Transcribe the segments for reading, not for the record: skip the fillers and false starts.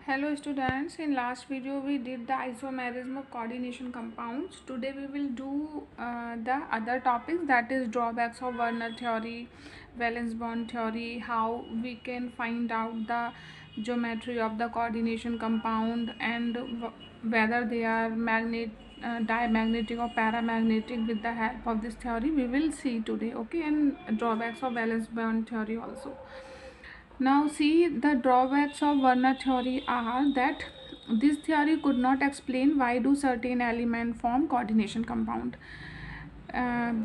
Hello students, in last video we did the isomerism of coordination compounds. Today we will do the other topics, that is drawbacks of Werner theory, valence bond theory, how we can find out the geometry of the coordination compound and whether they are diamagnetic or paramagnetic. With the help of this theory we will see today, okay, and drawbacks of valence bond theory also. Now see, the drawbacks of Werner theory are that this theory could not explain why do certain element form coordination compound.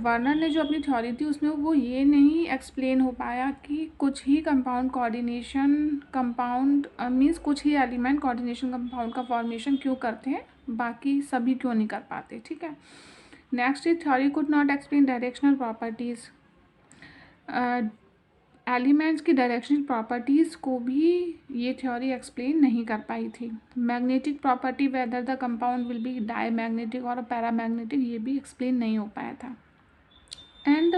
Werner ने जो अपनी theory थी उसमें वो ये नहीं explain हो पाया कि कुछ ही कंपाउंड कोऑर्डिनेशन कंपाउंड मीन्स कुछ ही एलिमेंट कोऑर्डिनेशन कंपाउंड का फॉर्मेशन क्यों करते हैं, बाकी सभी क्यों नहीं कर पाते. ठीक है. Next is theory could not explain directional properties. Elements की डायरेक्शनल प्रॉपर्टीज़ को भी ये थ्योरी एक्सप्लेन नहीं कर पाई थी. Magnetic property whether the compound will be diamagnetic और पैरामैग्नेटिक, ये भी एक्सप्लेन नहीं हो पाया था. And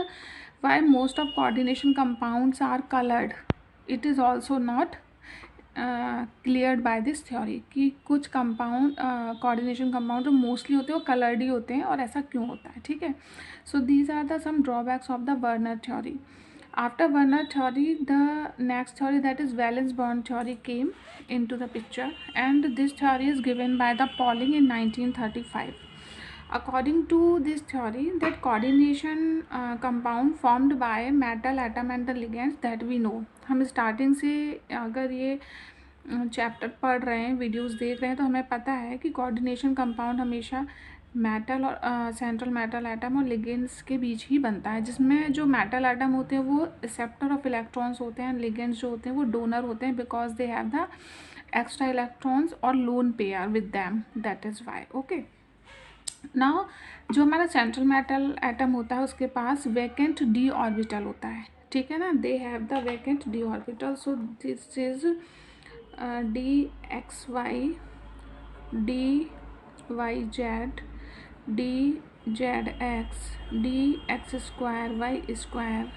why most of coordination compounds are coloured, it is also not cleared by this theory कि कुछ कंपाउंड कोऑर्डिनेशन कंपाउंड जो मोस्टली होते हैं वो कलर्ड ही होते हैं, और ऐसा क्यों होता है. ठीक है. So these are the some drawbacks of the Werner theory. After Werner theory, the next theory, that is valence bond theory, came into the picture, and this theory is given by the Pauling in 1935. According to this theory, that coordination compound formed by metal atom and the ligands that we know. हम starting से अगर ये chapter पढ़ रहे हैं, videos देख रहे हैं, तो हमें पता है कि कोऑर्डिनेशन कंपाउंड हमेशा मेटल और सेंट्रल मेटल एटम और लिगेंड्स के बीच ही बनता है, जिसमें जो मेटल एटम होते हैं वो रिसेप्टर ऑफ इलेक्ट्रॉन्स होते हैं, लिगेंड्स जो होते हैं वो डोनर होते हैं, because they have the extra electrons और lone pair with them, that is why. Okay. Now जो हमारा सेंट्रल मेटल एटम होता है उसके पास वैकेंट डी ऑर्बिटल होता है. ठीक है ना. They have the vacant D orbital. So this is D X Y, D Y Z, D Z X, D X square Y square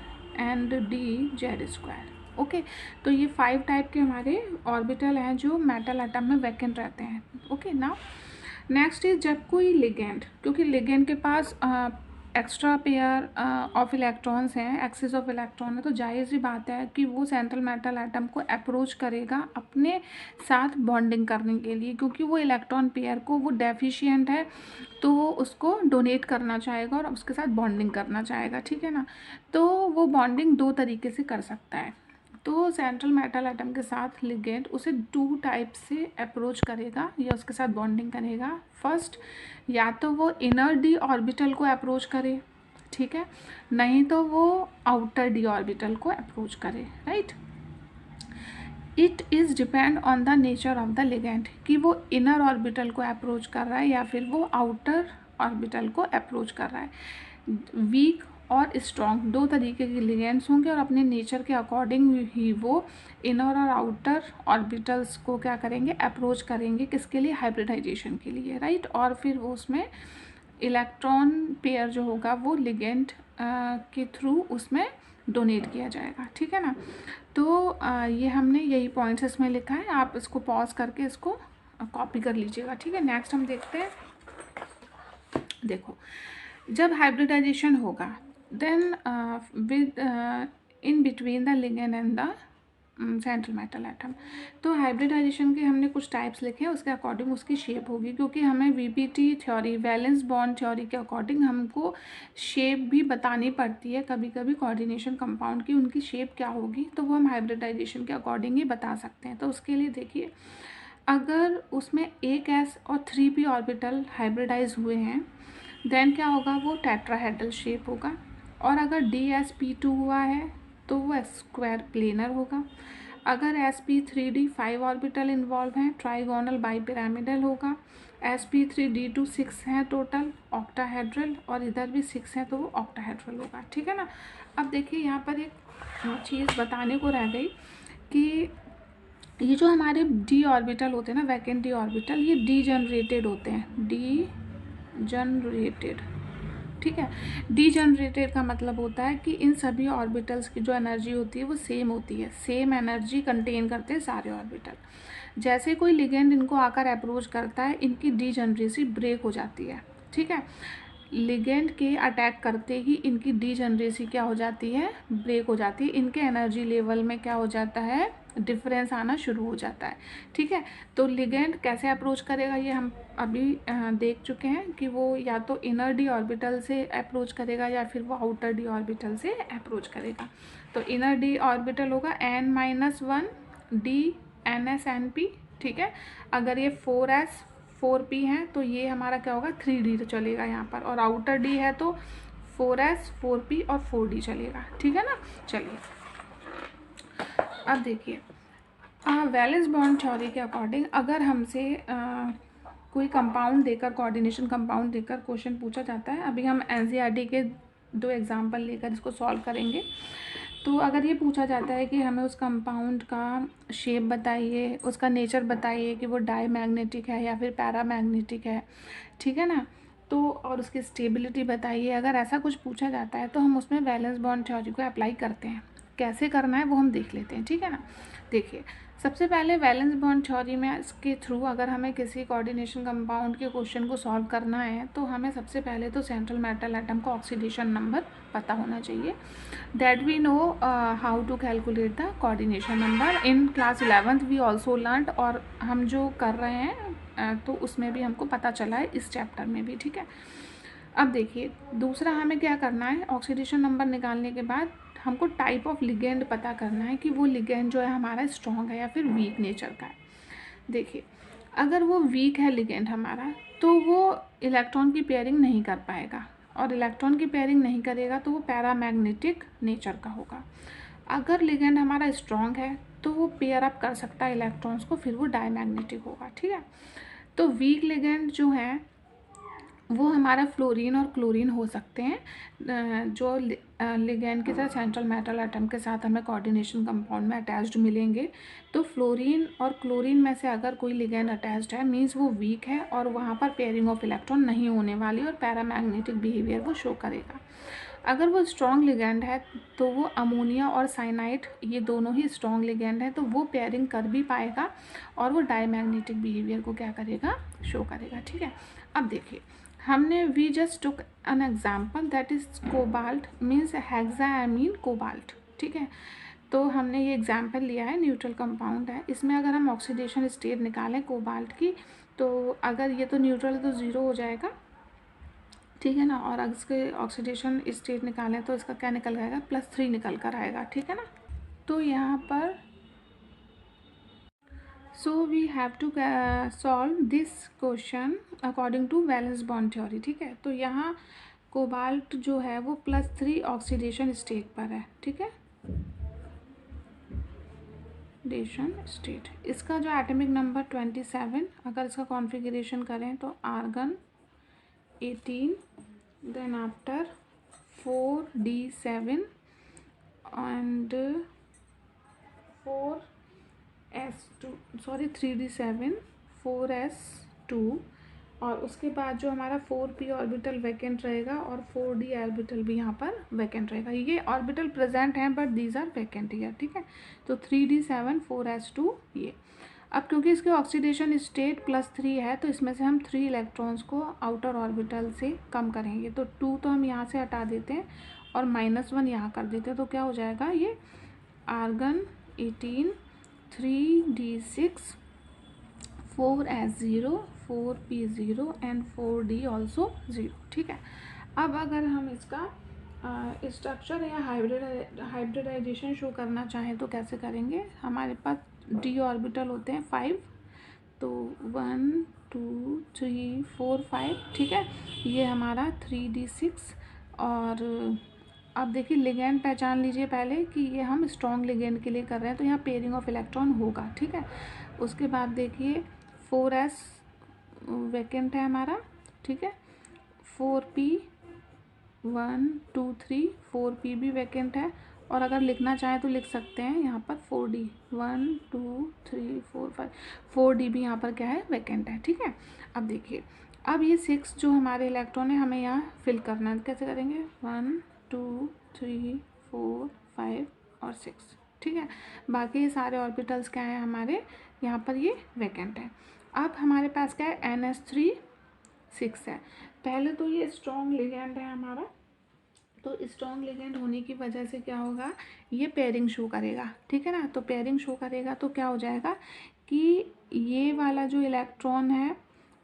and D Z square. Okay. तो ये 5 type के हमारे orbital हैं जो मेटल एटम में vacant रहते हैं. Okay. Now next is जब कोई लिगेंड, क्योंकि लिगेंड के पास एक्स्ट्रा पेयर ऑफ इलेक्ट्रॉन्स हैं, एक्सिस ऑफ इलेक्ट्रॉन है, तो जाहिर सी बात है कि वो सेंट्रल मेटल एटम को अप्रोच करेगा अपने साथ बॉन्डिंग करने के लिए, क्योंकि वो इलेक्ट्रॉन पेयर को वो डेफिशिएंट है तो वो उसको डोनेट करना चाहेगा और उसके साथ बॉन्डिंग करना चाहेगा. ठीक है ना. तो वो बॉन्डिंग 2 तरीके से कर सकता है. तो सेंट्रल मेटल एटम के साथ लिगेंड उसे 2 टाइप से अप्रोच करेगा या उसके साथ बॉन्डिंग करेगा. फर्स्ट, या तो वो इनर डी ऑर्बिटल को अप्रोच करे, ठीक है, नहीं तो वो आउटर डी ऑर्बिटल को अप्रोच करे. Right. It is depend on the nature of the ligand कि वो इनर ऑर्बिटल को अप्रोच कर रहा है या फिर वो आउटर ऑर्बिटल को अप्रोच कर रहा है. वीक और स्ट्रॉन्ग 2 तरीके के लिगेंड्स होंगे और अपने नेचर के अकॉर्डिंग ही वो इनर और आउटर ऑर्बिटल्स को क्या करेंगे, अप्रोच करेंगे. किसके लिए? हाइब्रिडाइजेशन के लिए. राइट. और फिर वो उसमें इलेक्ट्रॉन पेयर जो होगा वो लिगेंड के थ्रू उसमें डोनेट किया जाएगा. ठीक है ना. तो ये हमने यही पॉइंट्स इसमें लिखा है, आप इसको पॉज करके इसको कॉपी कर लीजिएगा. ठीक है. नेक्स्ट हम देखते हैं. देखो, जब हाइब्रिडाइजेशन होगा then within between the ligand and the central metal atom, तो हाइब्रिडाइजेशन के हमने कुछ टाइप्स लिखे हैं, उसके अकॉर्डिंग उसकी शेप होगी, क्योंकि हमें VPT theory, valence bond theory के अकॉर्डिंग हमको शेप भी बतानी पड़ती है कभी कभी कोऑर्डिनेशन कंपाउंड की, उनकी शेप क्या होगी, तो वो हम हाइब्रिडाइजेशन के अकॉर्डिंग ही बता सकते हैं. तो उसके लिए देखिए, अगर उसमें एक एस और 3p ऑर्बिटल हाइब्रिडाइज हुए हैं देन क्या होगा, वो टेट्राहेड्रल शेप होगा. और अगर DsP2 हुआ है तो वो स्क्वायर प्लेनर होगा. अगर sp3d 5 ऑर्बिटल इन्वॉल्व हैं, ट्राइगोनल बाईपिरामिडल होगा. sp3d2 6 हैं टोटल, ऑक्टाहेड्रल, और इधर भी 6 हैं तो वो ऑक्टाहेड्रल होगा. ठीक है ना. अब देखिए यहाँ पर एक चीज़ बताने को रह गई कि ये जो हमारे डी ऑर्बिटल होते हैं ना, वैकेंट डी ऑर्बिटल, ये डी जनरेटेड होते हैं, डी जनरेटेड. ठीक है। डीजनरेटेड का मतलब होता है कि इन सभी ऑर्बिटल्स की जो एनर्जी होती है वो सेम होती है, सेम एनर्जी कंटेन करते हैं सारे ऑर्बिटल। जैसे कोई लिगेंड इनको आकर अप्रोच करता है, इनकी डीजनरेसी ब्रेक हो जाती है, ठीक है। लिगेंड के अटैक करते ही इनकी डीजनरेसी क्या हो जाती है, ब्रेक हो जाती है, इनके एनर्जी लेवल में क्या हो जाता है, डिफरेंस आना शुरू हो जाता है, ठीक है। तो लिगेंड कैसे अप्रोच करेगा ये हम अभी देख चुके हैं कि वो या तो इनर डी ऑर्बिटल से अप्रोच करेगा या फिर वो आउटर डी ऑर्बिटल से अप्रोच करेगा। तो इनर डी ऑर्बिटल होगा n-1 डी NS-NP, ठीक है। अगर ये 4s 4p है तो ये हमारा क्या होगा, 3d चलेगा यहाँ पर, और आउटर डी है तो 4s 4p और 4d चलेगा, ठीक है ना। चलिए अब देखिए, वैलेंस बॉन्ड थ्योरी के अकॉर्डिंग अगर हमसे कोई कंपाउंड देकर, कोऑर्डिनेशन कंपाउंड देकर क्वेश्चन पूछा जाता है, अभी हम NCERT के 2 एग्जाम्पल लेकर इसको सॉल्व करेंगे। तो अगर ये पूछा जाता है कि हमें उस कंपाउंड का शेप बताइए, उसका नेचर बताइए कि वो डाईमैग्नेटिक है या फिर पैरामैग्नेटिक है, ठीक है ना, तो और उसकी स्टेबिलिटी बताइए, अगर ऐसा कुछ पूछा जाता है तो हम उसमें वैलेंस बॉन्ड थ्योरी को अप्लाई करते हैं। कैसे करना है वो हम देख लेते हैं, ठीक है ना। देखिए, सबसे पहले वैलेंस बॉन्ड थ्योरी में इसके थ्रू अगर हमें किसी कोऑर्डिनेशन कंपाउंड के क्वेश्चन को सॉल्व करना है तो हमें सबसे पहले तो सेंट्रल मेटल एटम का ऑक्सीडेशन नंबर पता होना चाहिए, that we know how to calculate the coordination number. In class 11th we also learned, और हम जो कर रहे हैं तो उसमें भी हमको पता चला है इस चैप्टर में भी, ठीक है। अब देखिए, दूसरा हमें क्या करना है, ऑक्सीडेशन नंबर निकालने के बाद हमको टाइप ऑफ लिगेंड पता करना है कि वो लिगेंड जो है हमारा स्ट्रॉन्ग है या फिर वीक नेचर का है। देखिए, अगर वो वीक है लिगेंड हमारा तो वो इलेक्ट्रॉन की पेयरिंग नहीं कर पाएगा, और इलेक्ट्रॉन की पेयरिंग नहीं करेगा तो वो पैरामैग्नेटिक नेचर का होगा। अगर लिगेंड हमारा स्ट्रॉन्ग है तो वो पेयर अप कर सकता है इलेक्ट्रॉन्स को, फिर वो डायमैग्नेटिक होगा, ठीक है। तो वीक लिगेंड जो है वो हमारा फ्लोरीन और क्लोरीन हो सकते हैं, जो लिगेंड की तरह सेंट्रल मेटल एटम के साथ हमें कोऑर्डिनेशन कंपाउंड में अटैच्ड मिलेंगे। तो फ्लोरीन और क्लोरीन में से अगर कोई लिगेंड अटैच्ड है मीन्स वो वीक है और वहाँ पर पेयरिंग ऑफ इलेक्ट्रॉन नहीं होने वाली और पैरामैग्नेटिक बिहेवियर वो शो करेगा। अगर वो स्ट्रॉन्ग लिगेंड है तो वो अमोनिया और साइनाइड, ये दोनों ही स्ट्रॉन्ग लिगेंड है, तो वो पेयरिंग कर भी पाएगा और वो डायमैग्नेटिक बिहेवियर को क्या करेगा, शो करेगा, ठीक है। अब देखिए, हमने we just took an example that is cobalt means hexaammine cobalt, ठीक है। तो हमने ये एग्जाम्पल लिया है, न्यूट्रल कंपाउंड है, इसमें अगर हम ऑक्सीडेशन स्टेट निकालें कोबाल्ट की, तो अगर ये तो न्यूट्रल है तो ज़ीरो हो जाएगा, ठीक है ना, और अगर इसके ऑक्सीडेशन स्टेट निकालें तो इसका क्या निकल आएगा, +3 निकल कर आएगा, ठीक है ना। तो यहाँ पर so we have to solve this question according to valence bond theory, ठीक है। तो यहाँ कोबाल्ट जो है वो +3 ऑक्सीडेशन स्टेट पर है, ठीक है, ऑक्सीडेशन स्टेट। इसका जो एटॉमिक नंबर 27, अगर इसका कॉन्फ़िगरेशन करें तो argon 18, then after 4d7 and 3d7 4s2, और उसके बाद जो हमारा 4p ऑर्बिटल वैकेंट रहेगा और 4d ऑर्बिटल भी यहाँ पर वैकेंट रहेगा। ये ऑर्बिटल प्रेजेंट हैं but these are vacant here, ठीक है। तो 3d7 4s2 ये। अब क्योंकि इसके ऑक्सीडेशन स्टेट +3 है तो इसमें से हम 3 इलेक्ट्रॉन्स को आउटर ऑर्बिटल से कम करेंगे, तो 2 तो हम यहाँ से हटा देते हैं और -1 यहाँ कर देते हैं, तो क्या हो जाएगा, ये argon 18 3d6 4s0 4p0 and 4d also 0, ठीक है। अब अगर हम इसका स्ट्रक्चर या हाइब्रिडाइजेशन शो करना चाहें तो कैसे करेंगे, हमारे पास d ऑर्बिटल होते हैं 5, तो 1 2 3 4 5, ठीक है। ये हमारा 3d6, और अब देखिए लिगेंड पहचान लीजिए पहले कि ये हम स्ट्रॉन्ग लिगेंड के लिए कर रहे हैं, तो यहाँ पेयरिंग ऑफ इलेक्ट्रॉन होगा, ठीक है। उसके बाद देखिए 4s वैकेंट है हमारा, ठीक है, 4p 1 2 3 4p भी वैकेंट है, और अगर लिखना चाहें तो लिख सकते हैं यहाँ पर 4d 1 2 3 4 5 4d भी यहाँ पर क्या है, वैकेंट है, ठीक है। अब देखिए, अब ये 6 जो हमारे इलेक्ट्रॉन है हमें यहाँ फिल करना है। कैसे करेंगे? 1 2 3 4 5 और 6, ठीक है। बाकी ये सारे ऑर्बिटल्स क्या है हमारे यहाँ पर, ये वैकेंट है। अब हमारे पास क्या है, NH3 6 है। पहले तो ये स्ट्रॉन्ग लिगेंड है हमारा, तो स्ट्रॉन्ग लिगेंड होने की वजह से क्या होगा, ये पेयरिंग शो करेगा, ठीक है ना। तो पेयरिंग शो करेगा तो क्या हो जाएगा कि ये वाला जो इलेक्ट्रॉन है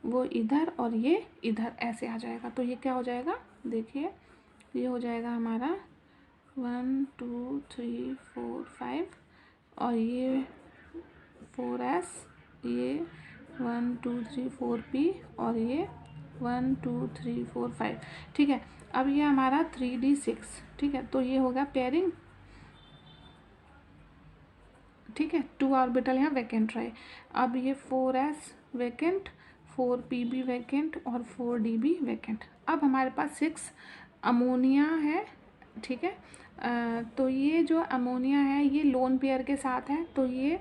वो इधर और ये इधर ऐसे आ जाएगा। तो ये क्या हो जाएगा, देखिए ये हो जाएगा हमारा 1 2 3 4 5 और ये 4s, ये 1 2 3 4p और ये 1 2 3 4 5, ठीक है। अब ये हमारा 3d6, ठीक है। तो ये होगा पेयरिंग, ठीक है। 2 ऑर्बिटल यहाँ वैकेंट रहे। अब ये 4s वैकेंट, 4p भी वैकेंट और 4d भी वैकेंट। अब हमारे पास 6 अमोनिया है, ठीक है। तो ये जो अमोनिया है ये लोन पेयर के साथ है, तो ये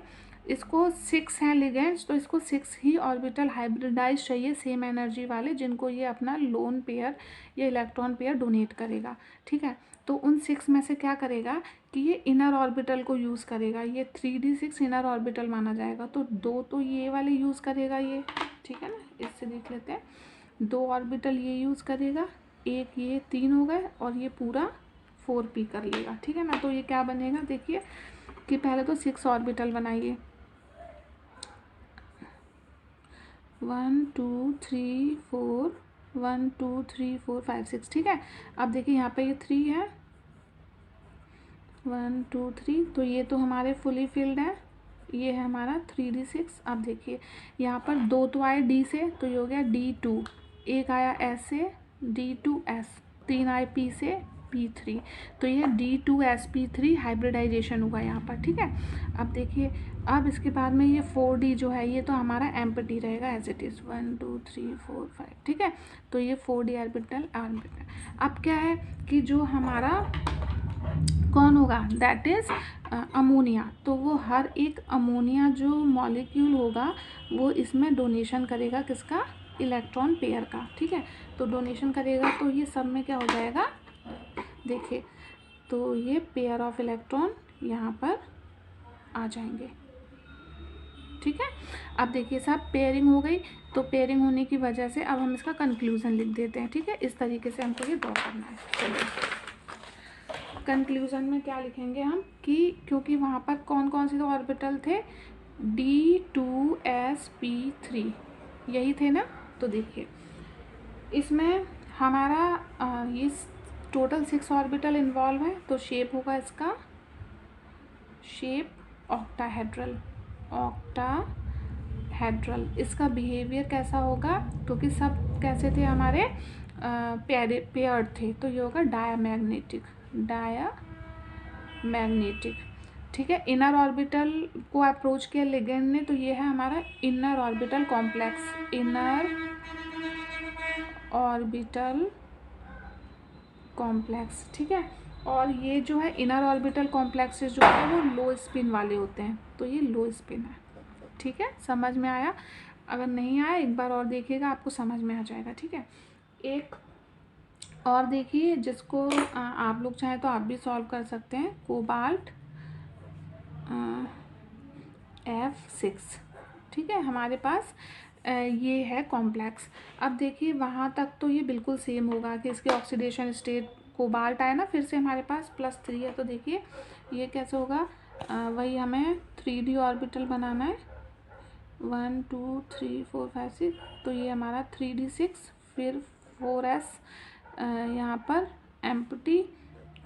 इसको 6 हैं लिगेंड्स, तो इसको 6 ही ऑर्बिटल हाइब्रिडाइज चाहिए सेम एनर्जी वाले, जिनको ये अपना लोन पेयर या इलेक्ट्रॉन पेयर डोनेट करेगा, ठीक है। तो उन 6 में से क्या करेगा कि ये इनर ऑर्बिटल को यूज़ करेगा, ये 3d6 इनर ऑर्बिटल माना जाएगा। तो 2 तो ये वाले यूज़ करेगा ये, ठीक है ना। इससे देख लेते हैं, 2 ऑर्बिटल ये यूज़ करेगा, एक ये 3 हो गए और ये पूरा 4p कर लेगा, ठीक है ना। तो ये क्या बनेगा, देखिए कि पहले तो 6 ऑर्बिटल बनाइए, 1 2 3 4 1 2 3 4 5 6, ठीक है। अब देखिए यहाँ पे ये 3 है, 1 2 3, तो ये तो हमारे फुली फिल्ड है, ये है हमारा 3d6। अब देखिए यहाँ पर 2 तो आए d से, तो ये हो गया d2, एक आया s से d2s, 3 आए p से p3, तो ये d2sp3 हाइब्रिडाइजेशन हुआ यहाँ पर, ठीक है। अब देखिए अब इसके बाद में ये 4d जो है ये तो हमारा एम्प्टी रहेगा एज इट इज़, 1 2 3 4 5, ठीक है। तो ये 4d ऑर्बिटल। अब क्या है कि जो हमारा कौन होगा, दैट इज़ अमोनिया। तो वो हर एक अमोनिया जो मॉलिक्यूल होगा वो इसमें डोनेशन करेगा, किसका, इलेक्ट्रॉन पेयर का, ठीक है। तो डोनेशन करेगा तो ये सब में क्या हो जाएगा, देखिए तो ये पेयर ऑफ इलेक्ट्रॉन यहाँ पर आ जाएंगे, ठीक है। अब देखिए सब पेयरिंग हो गई, तो पेयरिंग होने की वजह से अब हम इसका कंक्लूजन लिख देते हैं, ठीक है। इस तरीके से हमको ये ड्रॉ करना है। चलिए कंक्लूजन में क्या लिखेंगे हम कि क्योंकि वहाँ पर कौन कौन से तो ऑर्बिटल थे, d2sp3 यही थे ना। तो देखिए इसमें हमारा ये टोटल 6 ऑर्बिटल इन्वॉल्व है, तो शेप होगा इसका शेप ऑक्टाहेड्रल, ऑक्टाहेड्रल। इसका बिहेवियर कैसा होगा, क्योंकि सब कैसे थे हमारे पेयर्ड थे, तो ये होगा डायामैग्नेटिक, डायामैग्नेटिक, ठीक है। इनर ऑर्बिटल को अप्रोच किया लिगेंड ने, तो ये है हमारा inner orbital complex, inner orbital complex, ठीक है। और ये जो है इनर ऑर्बिटल कॉम्प्लेक्सेस जो है वो लो स्पिन वाले होते हैं, तो ये लो स्पिन है, ठीक है। समझ में आया? अगर नहीं आया एक बार और देखिएगा, आपको समझ में आ जाएगा, ठीक है। एक और देखिए जिसको आप लोग चाहें तो आप भी सॉल्व कर सकते हैं, कोबाल्ट F6, ठीक है। हमारे पास ये है कॉम्प्लेक्स। अब देखिए वहाँ तक तो ये बिल्कुल सेम होगा कि इसके ऑक्सीडेशन स्टेट कोबाल्ट आए ना, फिर से हमारे पास +3 है, तो देखिए ये कैसे होगा, वही हमें 3d ऑर्बिटल बनाना है, 1 2 3 4 5 6, तो ये हमारा 3d6, फिर 4s यहाँ पर एम्प्टी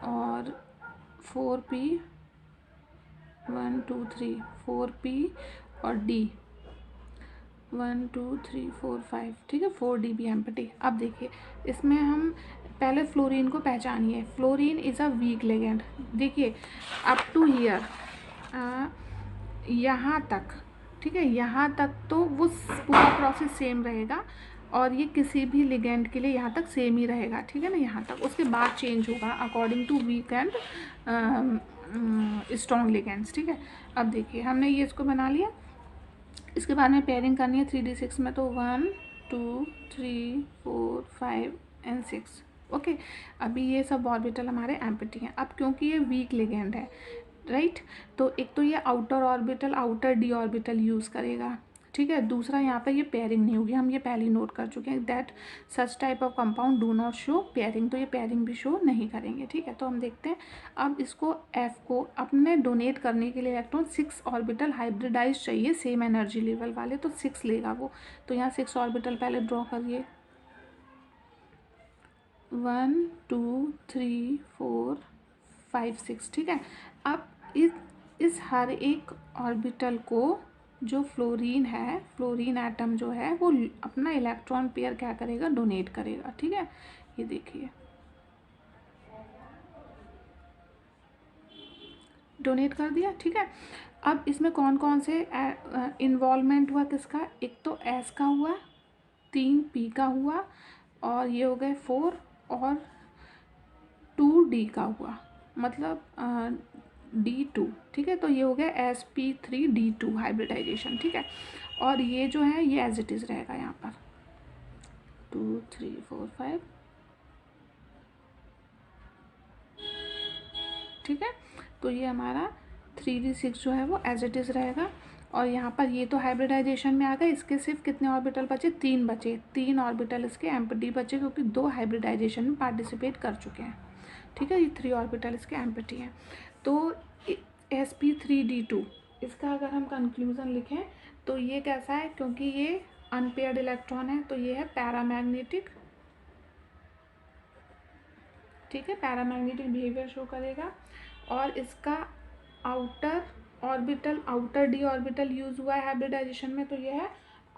और 4p 1 2 3 4p और d 1 2 3 4 5, ठीक है। 4d भी एम्प्टी। अब देखिए इसमें हम पहले फ्लोरीन को पहचानिए, fluorine is a weak ligand. देखिए अप टू हियर यहाँ तक, ठीक है, यहाँ तक तो वो पूरा प्रोसेस सेम रहेगा और ये किसी भी लिगेंड के लिए यहाँ तक सेम ही रहेगा, ठीक है ना, यहाँ तक। उसके बाद चेंज होगा according to weak and strong ligands, ठीक है। अब देखिए हमने ये इसको बना लिया, इसके बाद में पेयरिंग करनी है 3d6 में, तो 1 2 3 4 5 एंड 6। ओके, अभी ये सब ऑर्बिटल हमारे एम्प्टी हैं। अब क्योंकि ये वीक लिगेंड है, राइट, तो एक तो ये outer orbital, outer D orbital use करेगा, ठीक है। दूसरा यहाँ पे ये पेयरिंग नहीं होगी, हम ये पहले ही नोट कर चुके हैं that such type of compound do not show pairing, तो ये पेयरिंग भी शो नहीं करेंगे, ठीक है। तो हम देखते हैं अब इसको एफ को अपने डोनेट करने के लिए इलेक्ट्रॉन 6 ऑर्बिटल हाइब्रिडाइज चाहिए सेम एनर्जी लेवल वाले, तो 6 लेगा वो। तो यहाँ 6 ऑर्बिटल पहले ड्रॉ करिए, 1 2 3 4 5 6, ठीक है। अब इस हर एक ऑर्बिटल को जो फ्लोरीन है, फ्लोरीन एटम जो है वो अपना इलेक्ट्रॉन पेयर क्या करेगा, डोनेट करेगा, ठीक है। ये देखिए डोनेट कर दिया, ठीक है। अब इसमें कौन कौन से इन्वॉल्वमेंट हुआ किसका, एक तो एस का हुआ, 3 पी का हुआ, और ये हो गए 4, और 2 डी का हुआ, मतलब D2, ठीक है। तो ये हो गया sp3D2 हाइब्रिडाइजेशन, ठीक है। और ये जो है ये एज इट इज़ रहेगा यहाँ पर 2 3 4 5, ठीक है। तो ये हमारा 3D6 जो है वो एज इट इज़ रहेगा। और यहाँ पर ये तो हाइब्रिडाइजेशन में आ गए, इसके सिर्फ कितने ऑर्बिटल बचे, 3 बचे, 3 ऑर्बिटल इसके एम्प्टी बचे क्योंकि 2 हाइब्रिडाइजेशन में पार्टिसिपेट कर चुके हैं, ठीक है। ये 3 ऑर्बिटल इसके एम्प्टी हैं। तो sp3D2 इसका अगर हम कंक्लूज़न लिखें तो ये कैसा है, क्योंकि ये अनपेयर्ड इलेक्ट्रॉन है तो ये है पैरामैग्नेटिक, ठीक है, पैरामैग्नेटिक बिहेवियर शो करेगा। और इसका outer orbital, outer D orbital use हुआ है हाइब्रिडाइजेशन में, तो ये है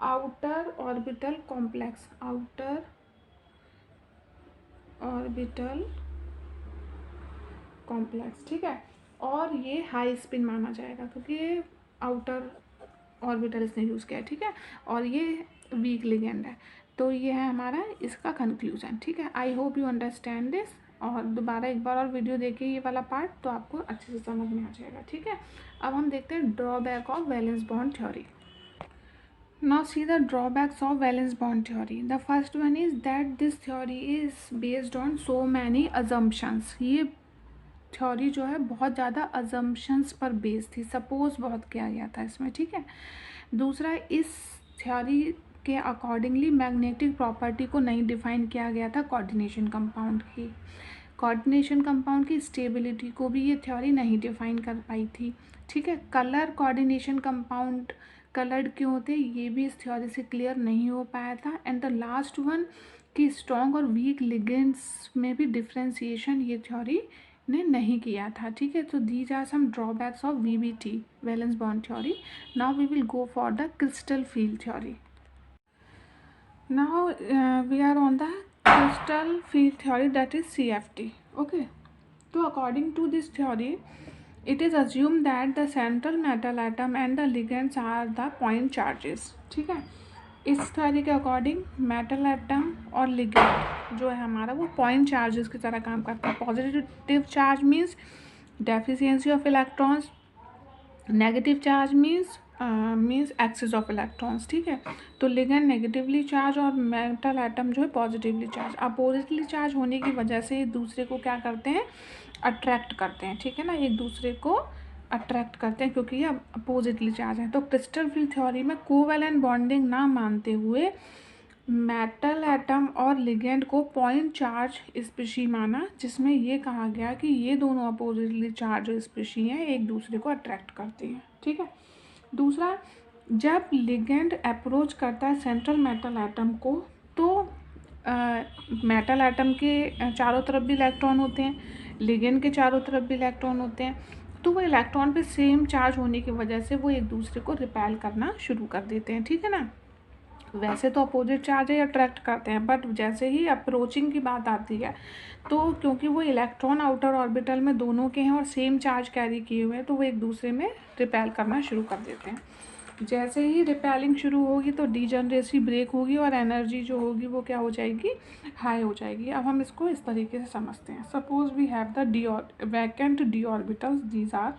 outer orbital complex, outer orbital complex, ठीक है। और ये हाई स्पिन माना जाएगा क्योंकि ये आउटर ऑर्बिटल इसने यूज़ किया है, ठीक है। और ये वीक लिगेंड है। तो ये है हमारा इसका कंक्लूजन, ठीक है। I hope you understand this, और दोबारा एक बार और वीडियो देखिए ये वाला पार्ट तो आपको अच्छे से समझ में आ जाएगा, ठीक है। अब हम देखते हैं drawback of valence bond theory. Now see the drawbacks of valence bond theory. The first one is that this theory is based on so many assumptions. ये थ्योरी जो है बहुत ज़्यादा अजम्पशंस पर बेस्ड थी, सपोज बहुत किया गया था इसमें, ठीक है। दूसरा, इस थ्योरी के अकॉर्डिंगली मैग्नेटिक प्रॉपर्टी को नहीं डिफाइन किया गया था कोऑर्डिनेशन कंपाउंड की, कोऑर्डिनेशन कंपाउंड की स्टेबिलिटी को भी ये थ्योरी नहीं डिफाइन कर पाई थी, ठीक है। कलर कोऑर्डिनेशन कंपाउंड कलर्ड क्यों होते ये भी इस थ्योरी से क्लियर नहीं हो पाया था। एंड द लास्ट वन कि स्ट्रॉन्ग और वीक लिगेंड्स में भी डिफ्रेंसिएशन ये थ्योरी ने नहीं किया था, ठीक है। तो these are some drawbacks of VBT, valence bond theory. Now we will go for the crystal field theory. Now we are on the crystal field theory, that is CFT. Okay. So according to this theory, it is assumed that the central metal atom and the ligands are the point charges. ठीक है। इस theory के according metal atom और ligand जो है हमारा वो point charges की तरह काम करता है। Positive charge means deficiency of electrons, negative charge means excess of electrons, ठीक है। तो लिगेंड नेगेटिवली चार्ज और मेटल एटम जो है पॉजिटिवली चार्ज, अपोजिटली चार्ज होने की वजह से एक दूसरे को क्या करते हैं, अट्रैक्ट करते हैं, ठीक है ना, एक दूसरे को अट्रैक्ट करते हैं क्योंकि ये अपोजिटली चार्ज है। तो क्रिस्टल फील्ड थ्योरी में कोवैलेंट बॉन्डिंग ना मानते हुए मेटल एटम और लिगेंड को पॉइंट चार्ज स्पीशी माना, जिसमें ये कहा गया कि ये दोनों अपोजिटली चार्ज स्पीशी हैं, एक दूसरे को अट्रैक्ट करती हैं, ठीक है। दूसरा, जब लिगेंड अप्रोच करता है सेंट्रल मेटल एटम को तो मेटल एटम के चारों तरफ भी इलेक्ट्रॉन होते हैं, लिगेंड के चारों तरफ भी इलेक्ट्रॉन होते हैं, तो वो इलेक्ट्रॉन पे सेम चार्ज होने की वजह से वो एक दूसरे को रिपेल करना शुरू कर देते हैं, ठीक है ना। वैसे तो अपोजिट चार्ज ही अट्रैक्ट करते हैं, बट जैसे ही अप्रोचिंग की बात आती है तो क्योंकि वो इलेक्ट्रॉन आउटर ऑर्बिटल में दोनों के हैं और सेम चार्ज कैरी किए हुए हैं तो वो एक दूसरे में रिपेल करना शुरू कर देते हैं। जैसे ही रिपेलिंग शुरू होगी तो डीजनरेसी ब्रेक होगी और एनर्जी जो होगी वो क्या हो जाएगी, हाई हो जाएगी। अब हम इसको इस तरीके से समझते हैं। Suppose we have the vacant D orbitals, these are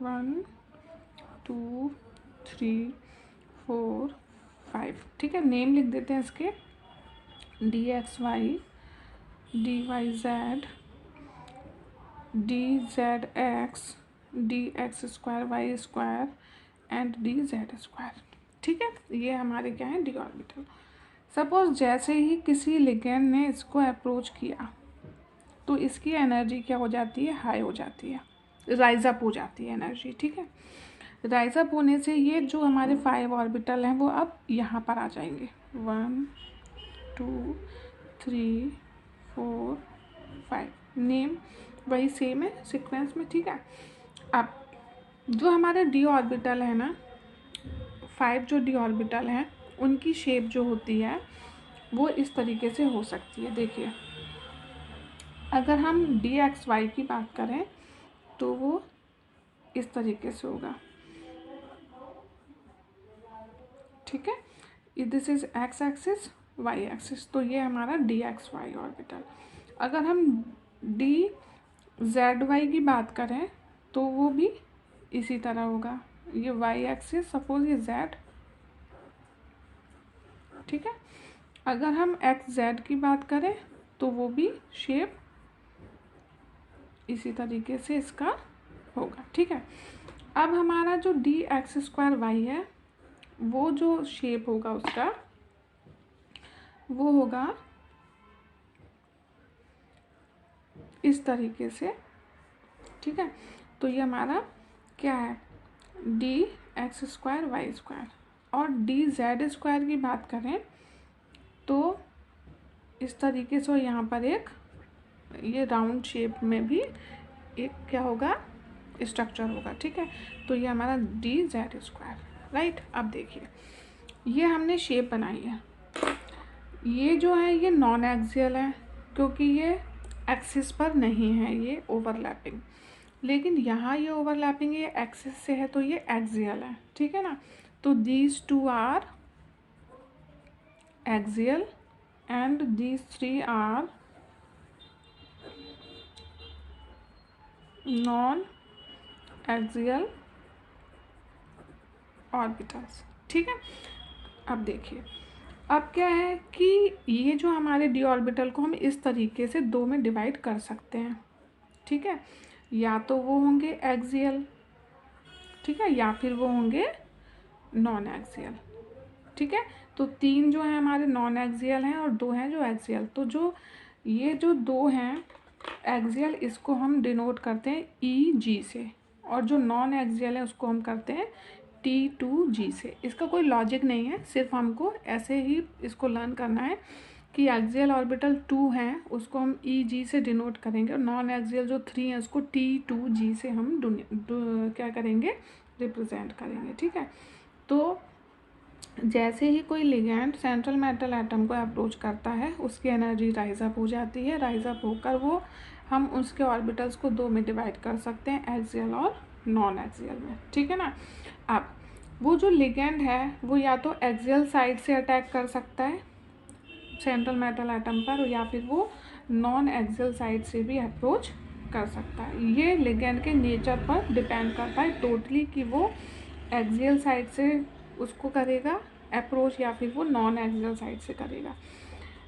1 2 3 4 5। ठीक है, नेम लिख देते हैं इसके, dxy, dyz, dzx, dx square Y square and dz square. ठीक है, ये हमारे क्या है, डी ऑर्बिटल। सपोज जैसे ही किसी लिगेंड ने इसको अप्रोच किया तो इसकी एनर्जी क्या हो जाती है, हाई हो जाती है, राइज अप हो जाती है एनर्जी। ठीक है, राइज अप होने से ये जो हमारे 5 ऑर्बिटल हैं वो अब यहाँ पर आ जाएंगे, 1 2 3 4 5। नेम वही सेम है सीक्वेंस में। ठीक है, अब जो हमारे डी ऑर्बिटल है ना, 5 जो डी ऑर्बिटल हैं उनकी शेप जो होती है वो इस तरीके से हो सकती है। देखिए, अगर हम डी एक्स वाई की बात करें तो वो इस तरीके से होगा। ठीक है, this is X axis, Y axis, तो ये हमारा डी एक्स वाई ऑर्बिटल। अगर हम डी जेड वाई की बात करें तो वो भी इसी तरह होगा, ये वाई एक्सिस, सपोज ये जेड। ठीक है, अगर हम एक्स जेड की बात करें तो वो भी शेप इसी तरीके से इसका होगा। ठीक है, अब हमारा जो डी एक्स स्क्वायर वाई है वो जो शेप होगा उसका वो होगा इस तरीके से। ठीक है, तो ये हमारा क्या है, D X square Y square. और डी जेड स्क्वायर की बात करें तो इस तरीके से यहाँ पर एक ये राउंड शेप में भी एक क्या होगा, स्ट्रक्चर होगा। ठीक है, तो ये हमारा डी जेड स्क्वायर, राइट। अब देखिए, ये हमने शेप बनाई है, ये जो है ये नॉन एक्सियल है क्योंकि ये एक्सिस पर नहीं है, ये ओवरलैपिंग। लेकिन यहाँ ये ओवरलैपिंग ये एक्सिस से है तो ये एक्सियल है। ठीक है ना, तो these two are axial and these three are non axial orbitals. ठीक है, अब देखिए, अब क्या है कि ये जो हमारे डी ऑर्बिटल को हम इस तरीके से दो में डिवाइड कर सकते हैं। ठीक है, या तो वो होंगे एक्सियल, ठीक है, या फिर वो होंगे नॉन एक्सियल। ठीक है, तो 3 जो हैं हमारे नॉन एक्सियल हैं और 2 हैं जो एक्सियल। तो जो ये जो 2 हैं एक्सियल, इसको हम डिनोट करते हैं ई जी से, और जो नॉन एक्सियल है उसको हम करते हैं टी टू जी से। इसका कोई लॉजिक नहीं है, सिर्फ हमको ऐसे ही इसको लर्न करना है कि एक्सियल ऑर्बिटल 2 हैं उसको हम ई जी से डिनोट करेंगे और नॉन एक्सियल जो 3 हैं उसको टी टू जी से हम क्या करेंगे, रिप्रेजेंट करेंगे। ठीक है, तो जैसे ही कोई लिगैंड सेंट्रल मेटल एटम को अप्रोच करता है उसकी एनर्जी राइज अप हो जाती है, राइज अप होकर वो हम उसके ऑर्बिटल्स को 2 में डिवाइड कर सकते हैं, एक्सियल और नॉन एक्सियल में। ठीक है ना, अब वो जो लिगैंड है वो या तो एक्सियल साइड से अटैक कर सकता है सेंट्रल मेटल एटम पर, या फिर वो नॉन एक्सियल साइड से भी अप्रोच कर सकता है। ये लिगैंड के नेचर पर डिपेंड करता है टोटली कि वो एक्सियल साइड से उसको करेगा अप्रोच या फिर वो नॉन एक्सियल साइड से करेगा।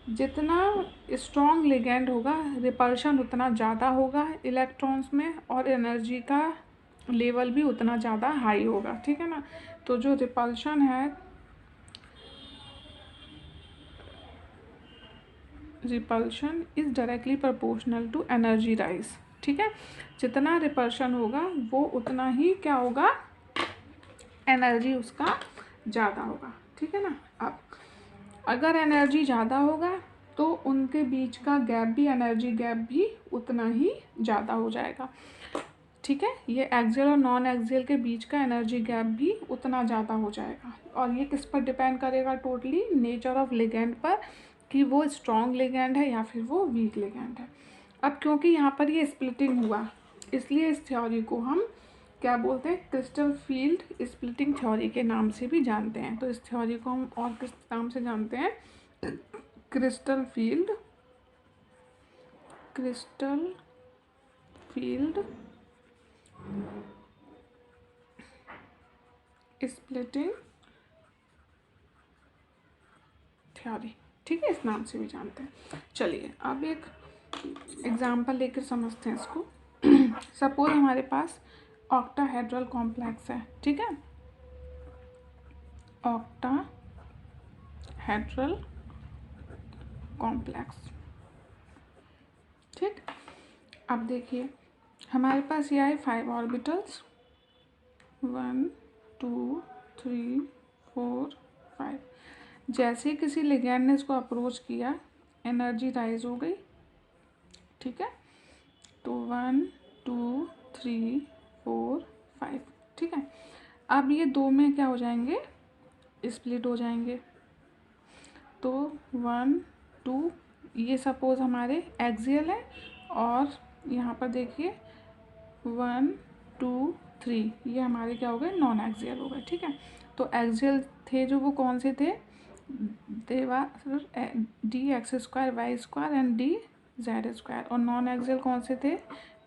जितना स्ट्रॉन्ग लिगैंड होगा रिपल्शन उतना ज़्यादा होगा इलेक्ट्रॉन्स में, और एनर्जी का लेवल भी उतना ज़्यादा हाई होगा। ठीक है ना, तो जो रिपल्शन है, repulsion is directly proportional to energy rise. ठीक है, जितना रिपल्शन होगा वो उतना ही क्या होगा, एनर्जी उसका ज़्यादा होगा। ठीक है ना, अब अगर एनर्जी ज़्यादा होगा तो उनके बीच का गैप भी, एनर्जी गैप भी उतना ही ज़्यादा हो जाएगा। ठीक है, ये एक्सियल और नॉन एक्सियल के बीच का एनर्जी गैप भी उतना ज़्यादा हो जाएगा। और ये किस पर डिपेंड करेगा, टोटली नेचर ऑफ लिगैंड पर, कि वो स्ट्रॉन्ग लिगैंड है या फिर वो वीक लिगैंड है। अब क्योंकि यहाँ पर ये स्प्लिटिंग हुआ इसलिए इस थ्योरी को हम क्या बोलते हैं, क्रिस्टल फील्ड स्प्लिटिंग थ्योरी के नाम से भी जानते हैं। तो इस थ्योरी को हम और किस नाम से जानते हैं, क्रिस्टल फील्ड स्प्लिटिंग थ्योरी, ठीक है, इस नाम से भी जानते हैं। चलिए अब एक एग्जाम्पल लेकर समझते हैं इसको। सपोज हमारे पास ऑक्टाहेड्रल कॉम्प्लेक्स है, ठीक है, ऑक्टाहेड्रल कॉम्प्लेक्स, ठीक। अब देखिए हमारे पास ये आए 5 ऑर्बिटल्स, 1 2 3 4 5। जैसे किसी लिगैंड ने इसको अप्रोच किया, एनर्जी राइज हो गई, ठीक है। तो 1 2 3 4 5, ठीक है। अब ये दो में क्या हो जाएंगे, स्प्लिट हो जाएंगे। तो 1 2, ये सपोज हमारे एक्सियल है, और यहाँ पर देखिए 1 2 3, ये हमारे क्या हो गए, नॉन एक्सियल हो गए, ठीक है। तो एक्सियल थे जो, वो कौन से थे, D X square Y square and D Z square, और नॉन एक्सियल कौन से थे,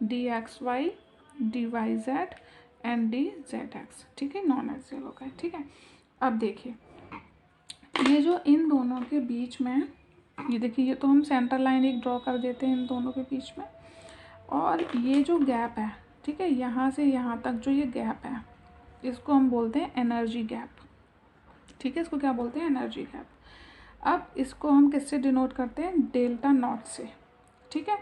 D X Y D Y Z and D Z X, ठीक है, नॉन एक्सियल हो गए, ठीक है। अब देखिए ये जो इन दोनों के बीच में, ये देखिए ये तो हम सेंटर लाइन एक ड्रॉ कर देते हैं इन दोनों के बीच में, और ये जो गैप है, ठीक है, यहाँ से यहाँ तक जो ये गैप है, इसको हम बोलते हैं एनर्जी गैप, ठीक है, इसको क्या बोलते हैं, एनर्जी गैप। अब इसको हम किससे डिनोट करते हैं, डेल्टा नॉट से, ठीक है।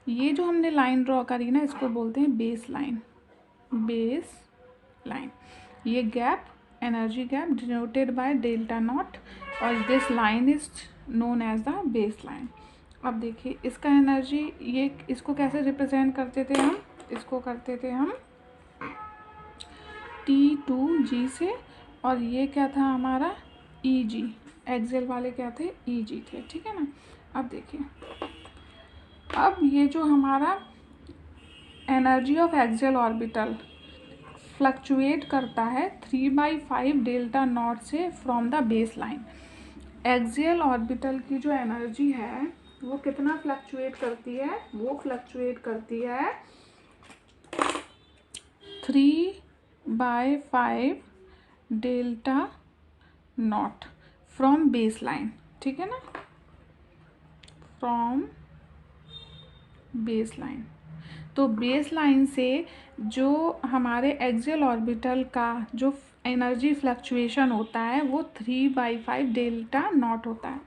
ये जो हमने लाइन ड्रॉ करी ना, इसको बोलते हैं बेस लाइन, बेस लाइन। ये gap energy gap denoted by delta not, और this line is known as the base line. अब देखिए इसका एनर्जी, ये इसको कैसे रिप्रेजेंट करते थे हम, इसको करते थे हम T2G से, और ये क्या था हमारा EG, एक्सियल वाले क्या थे, EG थे, ठीक है ना। अब देखिए अब ये जो हमारा energy of axial orbital fluctuate करता है 3/5 डेल्टा नॉट से from the base line. Axial orbital की जो एनर्जी है वो कितना फ्लक्चुएट करती है, वो फ्लक्चुएट करती है 3/5 delta not from base line, ठीक है ना, फ्रॉम बेस लाइन। तो बेस लाइन से जो हमारे एक्सियल ऑर्बिटल का जो एनर्जी फ्लक्चुएशन होता है वो 3/5 डेल्टा नॉट होता है,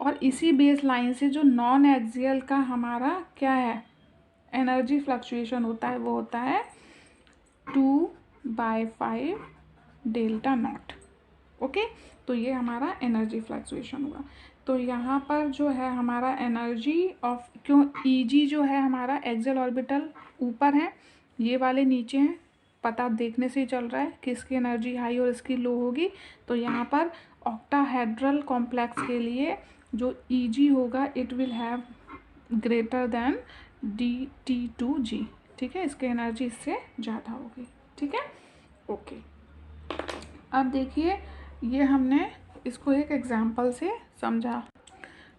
और इसी बेस लाइन से जो नॉन एक्सियल का हमारा क्या है एनर्जी फ्लक्चुएशन होता है, वो होता है 2/5 डेल्टा नॉट, ओके। तो ये हमारा एनर्जी फ्लक्चुएशन हुआ। तो यहाँ पर जो है हमारा एनर्जी ऑफ, क्यों EG जो है हमारा एक्सियल ऑर्बिटल ऊपर है, ये वाले नीचे हैं, पता देखने से ही चल रहा है कि इसकी एनर्जी हाई और इसकी लो होगी। तो यहाँ पर ऑक्टाहेड्रल कॉम्प्लेक्स के लिए जो EG होगा it will have greater than T2G, ठीक है, इसकी एनर्जी इससे ज़्यादा होगी, ठीक है, ओके। अब देखिए ये हमने इसको एक एग्जाम्पल से समझा।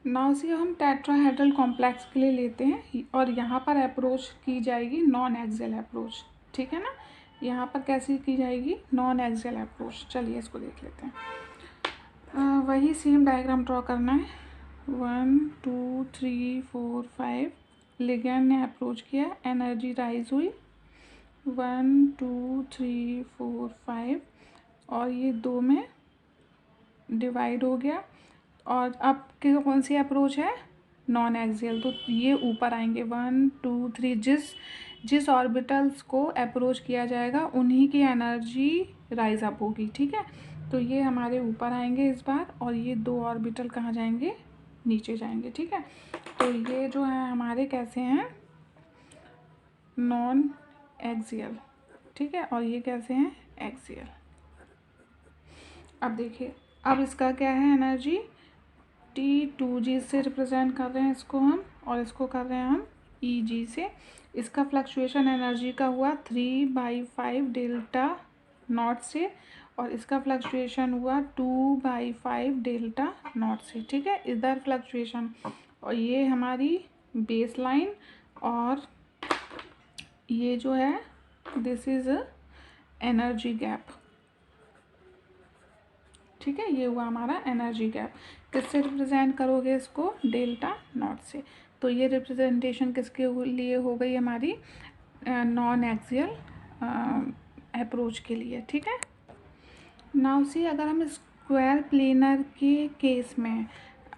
नाउ से हम टेट्राहेड्रल कॉम्प्लेक्स के लिए लेते हैं, और यहाँ पर अप्रोच की जाएगी नॉन एक्सियल अप्रोच, ठीक है ना। यहाँ पर कैसी की जाएगी, नॉन एक्सियल अप्रोच। चलिए इसको देख लेते हैं। वही सेम डायग्राम ड्रॉ करना है। 1 2 3 4 5 लिगैंड ने अप्रोच किया, एनर्जी राइज हुई 1 2 3 4 5, और ये दो में डिवाइड हो गया। और अब कौन सी अप्रोच है, नॉन एक्सियल, तो ये ऊपर आएंगे 1 2 3, जिस ऑर्बिटल्स को अप्रोच किया जाएगा उन्हीं की एनर्जी राइज अप होगी, ठीक है। तो ये हमारे ऊपर आएंगे इस बार, और ये दो ऑर्बिटल कहाँ जाएंगे, नीचे जाएंगे, ठीक है। तो ये जो है हमारे कैसे हैं, नॉन एक्सियल, ठीक है, और ये कैसे हैं, एक्सियल। अब देखिए अब इसका क्या है एनर्जी, T2G से रिप्रेजेंट कर रहे हैं इसको हम, और इसको कर रहे हैं हम EG से। इसका फ्लक्चुएशन एनर्जी का हुआ 3/5 डेल्टा नॉट से, और इसका फ्लक्चुएशन हुआ 2/5 डेल्टा नॉट से, ठीक है, इधर फ्लक्चुएशन। और ये हमारी बेस लाइन, और ये जो है दिस इज़ एनर्जी गैप, ठीक है, ये हुआ हमारा एनर्जी गैप। किससे रिप्रेजेंट करोगे इसको? डेल्टा नॉट से। तो ये रिप्रेजेंटेशन किसके लिए हो गई हमारी? नॉन एक्सियल अप्रोच के लिए। ठीक है, नाउ सी अगर हम स्क्वायर प्लेनर के केस में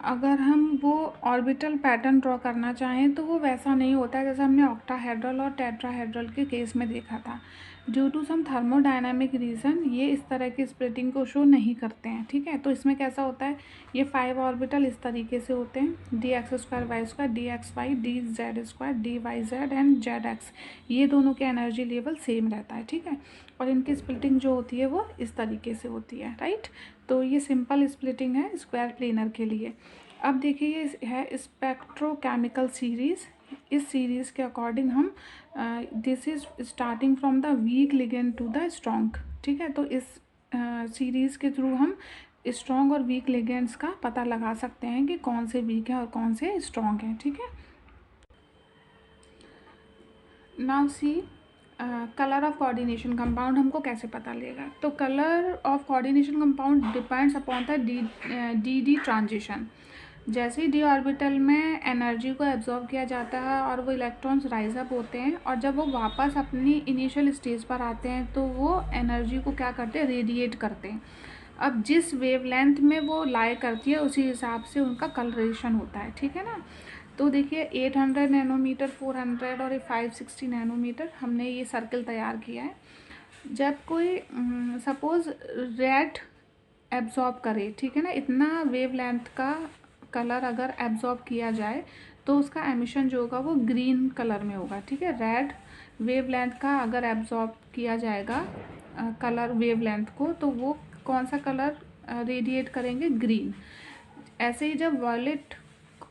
अगर हम वो ऑर्बिटल पैटर्न ड्रॉ करना चाहें तो वो वैसा नहीं होता है जैसे हमने ऑक्टाहेड्रल और टेट्राहेड्रल के केस में देखा था। Due to some thermodynamic reason ये इस तरह की स्प्लिटिंग को शो नहीं करते हैं। ठीक है, तो इसमें कैसा होता है, ये 5 ऑर्बिटल इस तरीके से होते हैं, D X square Y square, D X Y, D Z square, D Y Z and Z X. ये दोनों के एनर्जी लेवल सेम रहता है। ठीक है, और इनकी स्प्लिटिंग जो होती है वो इस तरीके से होती है। राइट, तो ये सिंपल स्प्लिटिंग है स्क्वायर प्लेनर के लिए। अब देखिए ये है स्पेक्ट्रोकेमिकल सीरीज़। इस सीरीज़ के अकॉर्डिंग हम this is starting from the weak ligand to the strong. ठीक है, तो इस सीरीज़ के थ्रू हम स्ट्रॉन्ग और वीक लिगेंड्स का पता लगा सकते हैं कि कौन से वीक हैं और कौन से स्ट्रॉन्ग हैं। ठीक है, now see colour of coordination compound हमको कैसे पता लगेगा? तो colour of coordination compound depends upon the D transition. जैसे ही डी ऑर्बिटल में एनर्जी को एब्जॉर्ब किया जाता है और वो इलेक्ट्रॉन्स राइज अप होते हैं और जब वो वापस अपनी इनिशियल स्टेज पर आते हैं तो वो एनर्जी को क्या करते हैं? रेडिएट करते हैं। अब जिस वेवलेंथ में वो लाई करती है उसी हिसाब से उनका कलरेशन होता है। ठीक है ना, तो देखिए 800 नैनोमीटर, 400 और 560 नैनोमीटर हमने ये सर्कल तैयार किया है। जब कोई सपोज़ रेड एब्जॉर्ब करे, ठीक है ना, इतना वेवलेंथ का कलर अगर एब्जॉर्ब किया जाए तो उसका एमिशन जो होगा वो ग्रीन कलर में होगा। ठीक है, रेड वेवलेंथ का अगर एब्जॉर्ब किया जाएगा कलर वेवलेंथ को तो वो कौन सा कलर रेडिएट करेंगे? ग्रीन। ऐसे ही जब वॉयलेट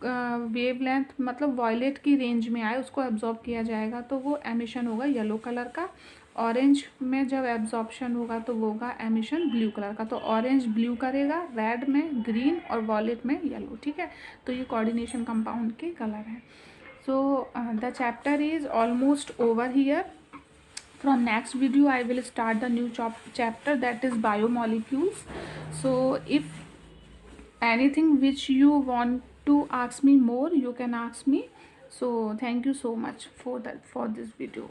वेवलेंथ मतलब वॉयलेट की रेंज में आए उसको एब्जॉर्ब किया जाएगा तो वो एमिशन होगा येलो कलर का। ऑरेंज में जब एब्जॉर्प्शन होगा तो वो होगा एमिशन ब्लू कलर का। तो ऑरेंज ब्लू करेगा, रेड में ग्रीन और वॉयलेट में येलो। ठीक है, तो ये कोऑर्डिनेशन कंपाउंड के कलर हैं। So the chapter is almost over here. From next video I will start the new chapter, that is biomolecules. So if anything which you want to ask me more you can ask me. So thank you so much for this video.